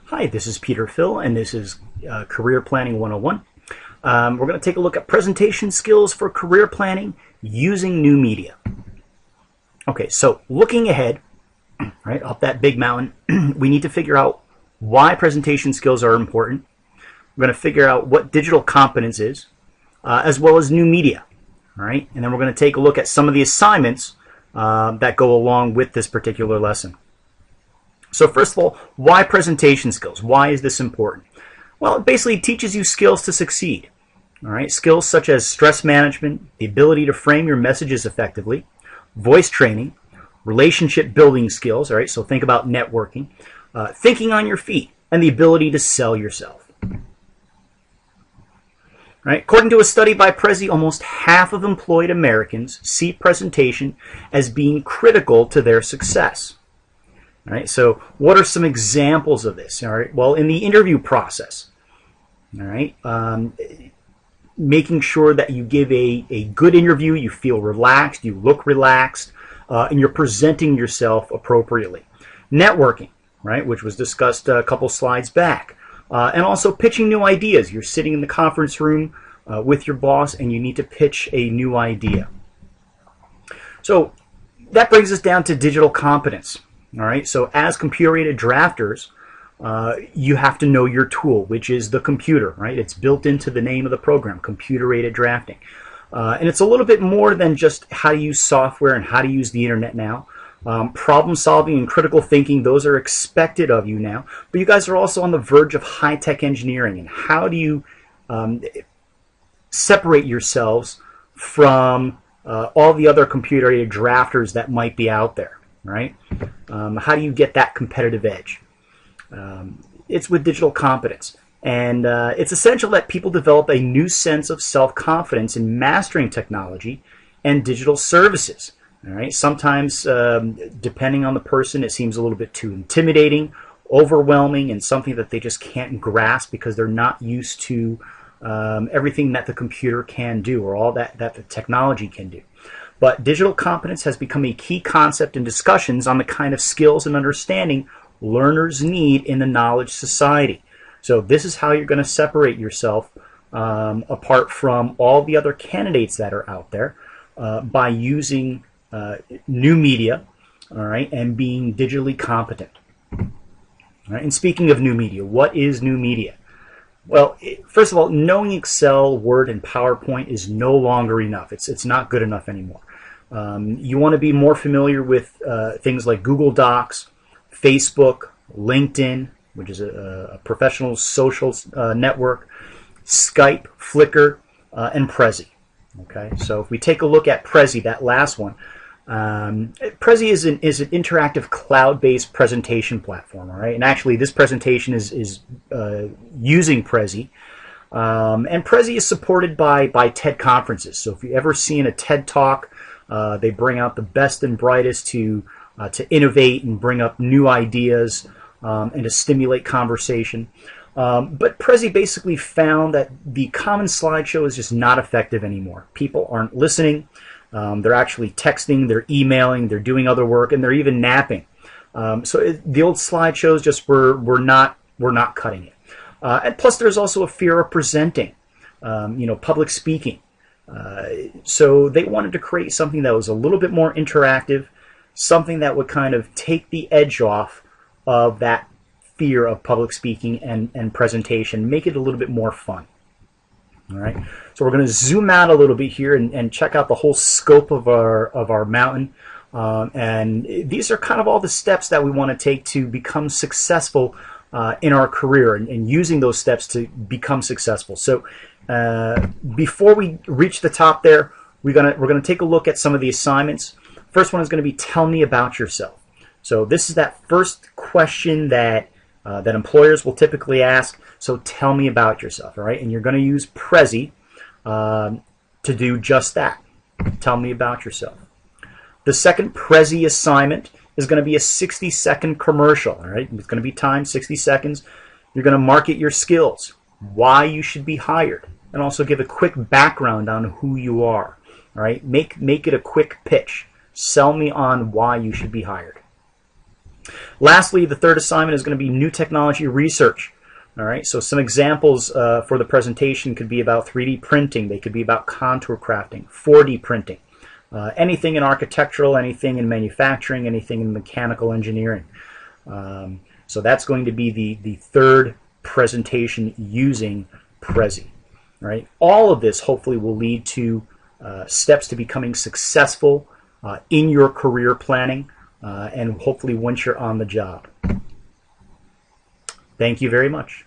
Hi, this is Peter Phil, and this is Career Planning 101. We're going to take a look at presentation skills for career planning using new media. Okay, so looking ahead, right, up that big mountain, we need to figure out why presentation skills are important. We're going to figure out what digital competence is, as well as new media. All right, and then we're going to take a look at some of the assignments that go along with this particular lesson. So first of all, why presentation skills? Why is this important? Well, it basically teaches you skills to succeed. All right, skills such as stress management, the ability to frame your messages effectively, voice training, relationship building skills. All right, so think about networking, thinking on your feet, and the ability to sell yourself. Right? According to a study by Prezi, almost half of employed Americans see presentation as being critical to their success. All right, so what are some examples of this? All right, well, in the interview process, all right, making sure that you give a good interview, you feel relaxed, you look relaxed, and you're presenting yourself appropriately. Networking, right, which was discussed a couple slides back, and also pitching new ideas. You're sitting in the conference room with your boss, and you need to pitch a new idea. So that brings us down to digital competence. All right, so as computer-aided drafters, you have to know your tool, which is the computer, right? It's built into the name of the program, computer-aided drafting. And it's a little bit more than just how to use software and how to use the internet now. Problem solving and critical thinking, those are expected of you now. But you guys are also on the verge of high-tech engineering. And how do you separate yourselves from all the other computer-aided drafters that might be out there? Right? How do you get that competitive edge? It's with digital competence. And it's essential that people develop a new sense of self-confidence in mastering technology and digital services. All right? Sometimes, depending on the person, it seems a little bit too intimidating, overwhelming, and something that they just can't grasp because they're not used to everything that the computer can do or all that the technology can do. But digital competence has become a key concept in discussions on the kind of skills and understanding learners need in the knowledge society. So this is how you're going to separate yourself apart from all the other candidates that are out there by using new media, all right, and being digitally competent. All right? And speaking of new media, what is new media? Well, first of all, knowing Excel, Word, and PowerPoint is no longer enough. It's not good enough anymore. You want to be more familiar with things like Google Docs, Facebook, LinkedIn, which is a professional social network, Skype, Flickr, and Prezi. Okay, so if we take a look at Prezi, that last one, Prezi is an interactive cloud-based presentation platform. All right, and actually this presentation is using Prezi, and Prezi is supported by TED conferences. So if you've ever seen a TED Talk, they bring out the best and brightest to innovate and bring up new ideas and to stimulate conversation. But Prezi basically found that the common slideshow is just not effective anymore. People aren't listening. They're actually texting, they're emailing, they're doing other work, and they're even napping. The old slideshows just were not cutting it. And plus, there's also a fear of presenting, public speaking. So they wanted to create something that was a little bit more interactive, something that would kind of take the edge off of that fear of public speaking and presentation, make it a little bit more fun. All right, so we're going to zoom out a little bit here and check out the whole scope of our mountain. And these are kind of all the steps that we want to take to become successful in our career and using those steps to become successful. So before we reach the top there, we're gonna take a look at some of the assignments. First one is going to be tell me about yourself. So this is that first question that employers will typically ask. So tell me about yourself, all right? And you're going to use Prezi to do just that. Tell me about yourself. The second Prezi assignment is going to be a 60-second commercial, all right? It's going to be timed 60 seconds. You're going to market your skills, why you should be hired, and also give a quick background on who you are, all right? Make it a quick pitch. Sell me on why you should be hired. Lastly, the third assignment is going to be new technology research. All right, so some examples for the presentation could be about 3D printing. They could be about contour crafting, 4D printing, anything in architectural, anything in manufacturing, anything in mechanical engineering. So that's going to be the third presentation using Prezi. Right? All of this hopefully will lead to steps to becoming successful in your career planning and hopefully once you're on the job. Thank you very much.